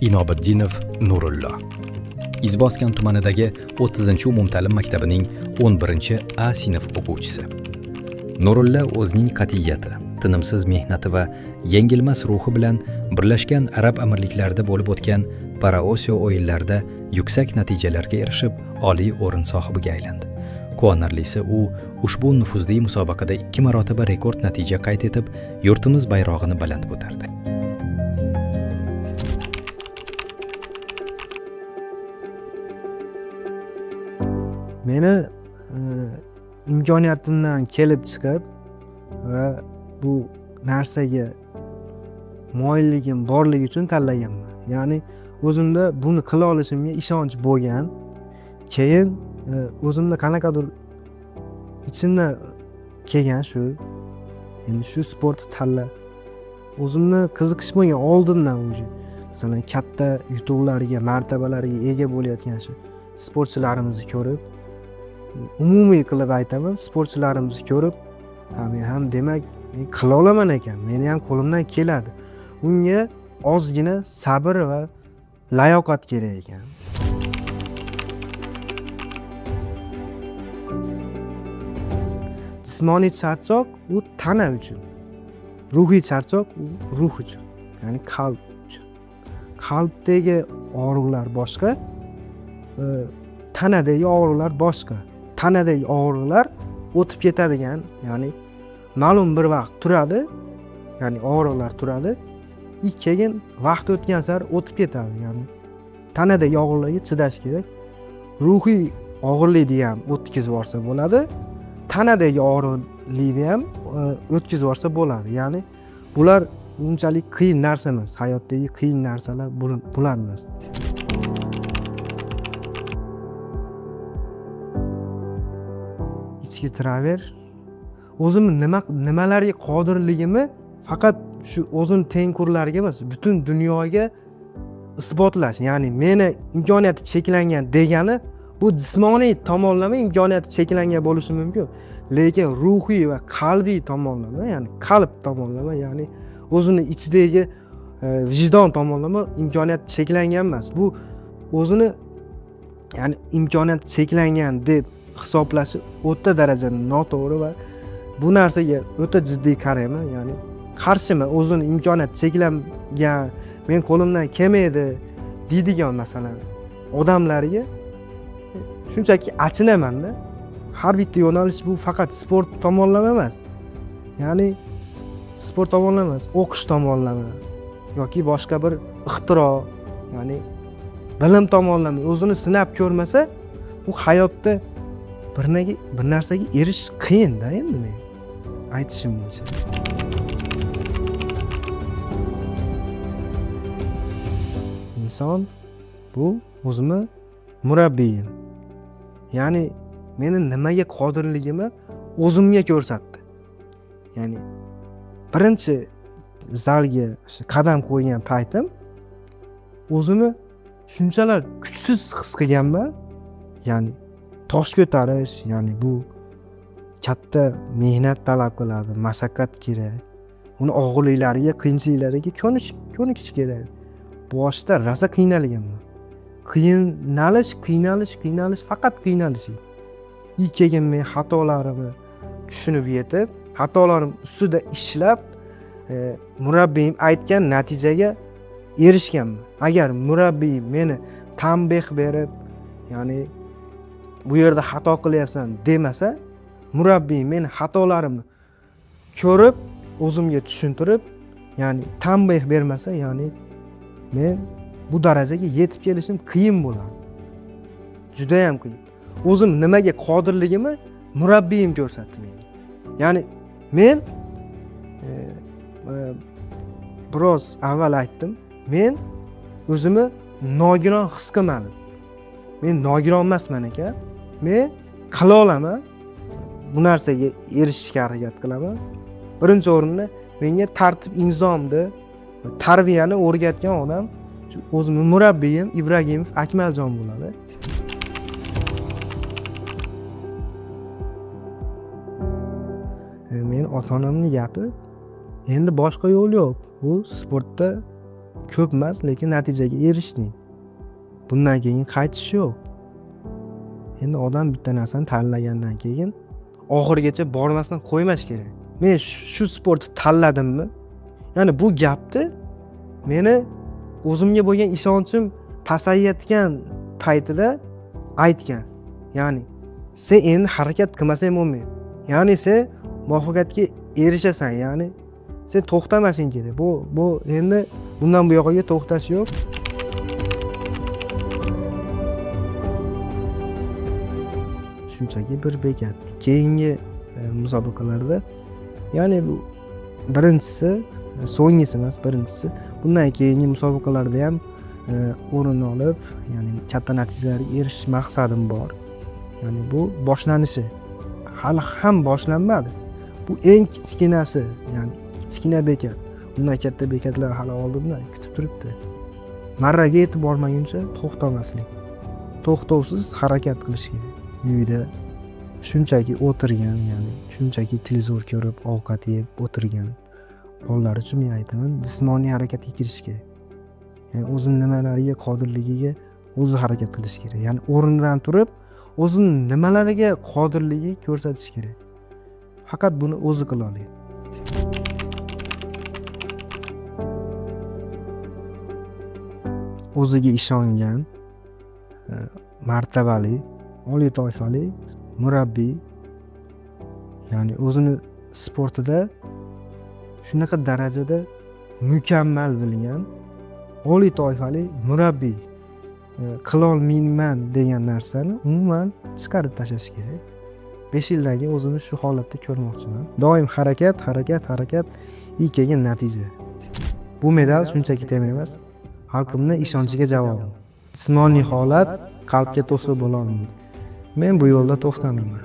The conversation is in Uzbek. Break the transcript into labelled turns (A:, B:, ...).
A: Inobiddinov Nurullo. Izboskan tumanidagi 30-umumta'lim maktabining 11A sinf o'quvchisi. Nurullo o'zining qat'iyati, tinimsiz mehnati va yengilmas ruhi bilan Birlashgan Arab Amirliklarida bo'lib o'tgan Paraosiyo o'yinlarida yuksak natijalarga erishib, oliy o'rin sohibiga aylandi. Quvonarlisi, u ushbu nufuzli musobaqada 2 marotaba rekord natija qayd etib, yurtimiz bayrog'ini baland ko'tardi.
B: Meni imkoniyatimdan kelib chiqib va bu narsaga moyilligim borligi uchun tanlaganman. Ya'ni o'zimda buni qila olishimga ishonch bo'lgan. Keyin o'zimda qanaqadir ichimdan kelgan shu. Endi shu sportni tanlab o'zimni qiziqish bo'lgan oldindan o'zi. Masalan, katta yutuqlarga, martabalarga ega bo'layotgan shu sportchilarimizni ko'rib, umumiy qilib aytaman, sportchilarimizni ko'rib, men ham demak men qila olaman ekan, meni ham qo'limdan keladi. Unga ozgina sabr va layoqat kerak ekan. Jismoniy charchoq u tana uchun, ruhiy charchoq u ruh uchun, ya'ni qalb uchun. Qalbdagi og'riqlar boshqa, tanadagi og'riqlar boshqa. Tanadagi og'riqlar o'tib ketadigan, ya'ni ma'lum bir vaqt turadi, ya'ni og'riqlar turadi, keyin vaqt o'tgan sari o'tib ketadi, ya'ni tanadagi og'riqlarga chidash kerak. Ruhiy og'irlikni ham o'tkazib yuborsa bo'ladi, tanadagi og'riqlikni ham o'tkazib yuborsa bo'ladi. Ya'ni bular unchalik qiyin narsa emas, hayotdagi qiyin narsalar bular emas. Ichki traver o'zimni nimalarga qodirligimni faqat shu o'zim tengqurlarga emas, butun dunyoga isbotlash. Ya'ni meni imkoniyati cheklangan degani bu jismoniy tomonlama imkoniyati cheklangan bo'lishi mumkin, lekin ruhiy va qalbiy tomonlama, ya'ni qalb tomonlama, ya'ni o'zini ichidagi vijdon tomonlama imkoniyat cheklangan emas. Bu o'zini ya'ni imkoniyat cheklangan deb hisoblashi o'ta darajada noto'g'ri va bu narsaga o'ta jiddiy qarayman. Ya'ni qarshiman o'zini imkoniyat cheklangan, men qo'limdan kelmaydi deydigan masalan odamlarga shunchaki achinaman-da. Har bitta yo'nalish bu faqat sport tomonlama emas. Ya'ni sport tomonlama emas, o'qish tomonlama yoki boshqa bir ixtiro, ya'ni bilim tomonlama o'zini sinab ko'rmasa, bu hayotda bir narsaga erishish qiyin-da endi men aytishim bo'yicha. Inson bu o'zimni murabbiyim. Ya'ni meni nimaga qodirligimni o'zimga ko'rsatdi. Ya'ni birinchi zalga qadam qo'ygan paytim o'zimni shunchalar kuchsiz his qilganman. Ya'ni tosh ko'tarish, ya'ni bu katta mehnat talab qiladi, mashaqqat kerak. Uni og'irliklariga, qiyinchiliklariga ko'nikish kerak. Boshda rosa qiynalganman. Qiynalish, faqat qiynalish. Keyin men xatolarimni tushunib yetib, xatolarim ustida ishlab, murabbiyim aytgan natijaga erishganman. Agar murabbiyim meni tanbeh berib, ya'ni bu yerda xato qilyapsan demasa, murabbiyim meni xatolarimni ko'rib, o'zimga tushuntirib, ya'ni tanbeh bermasa, ya'ni men bu darajaga yetib kelishim qiyin bo'ladi. Juda ham qiyin. O'zim nimaga qodirligimni murabbiyim ko'rsatdi menga. Ya'ni men biroz avval aytdim, men o'zimni nogiron his qilmadim. Men nogiron emasman ekan. Men qila olaman. Bu narsaga erishishga harakat qilaman. Birinchi o'rinda menga tartib intizomni, tarbiyani o'rgatgan odam shu o'zimning murabbiyim Ibragimov Akmaljon bo'ladi. Men ota-onamning gapi, endi boshqa yo'l yo'q. Bu sportda ko'p emas, lekin natijaga erishding. Bundan keyin qaytish yo'q. Endi odam bitta narsani tanlagandan keyin oxirigacha bormasdan qo'ymash kerak. Men shu sportni tanladimmi? Ya'ni bu gapni meni o'zimga bo'lgan ishonchim pasayayotgan paytida aytgan. Ya'ni sen endi harakat qilmasang bo'lmaydi. Ya'ni sen muvaffaqiyatga erishasan, ya'ni sen to'xtamasing kerak. Bu endi bundan bu yoqqa to'xtash yo'q. Shunchaki bir bekat. Keyingi musobaqalarda, ya'ni bu birinchisi, so'nggisi emas, birinchisi. Bundan keyingi musobaqalarda ham o'rin olib, ya'ni katta natijalarga erishish maqsadim bor. Ya'ni bu boshlanishi. Hali ham boshlanmadi. Bu eng kichkinasi, ya'ni kichkina bekat. Bundan katta bekatlar hali oldinda kutib turibdi. Marraga yetib bormaguncha to'xtamaslik. To'xtovsiz harakat qilish kerak. Uyda shunchaki o'tirgan, ya'ni shunchaki televizor ko'rib, ovqat yeb o'tirgan bolalar uchun men aytaman, jismoniy harakatga kirish kerak. Ya'ni o'zining nimalariga qodirligiga o'zi harakat qilish kerak. Ya'ni o'rnidan turib, o'zining nimalariga qodirligi ko'rsatish kerak. Faqat buni o'zi qila oladi. O'ziga ishongan, martabali, oliy toifali murabbiy, ya'ni o'zini sportida shunaqa darajada mukammal bilgan oliy toifali murabbiy qila olmayman degan narsani umuman chiqarib tashlash kerak. 5 yildan keyin o'zimni shu holatda ko'rmoqchiman. Doim harakat, и keyin natija. Bu medal shunchaki temir emas, xalqimning ishonchiga javob. Jismoniy holat qalbga to'siq bo'la olmaydi. Men bu yo'lda to'xtamayman.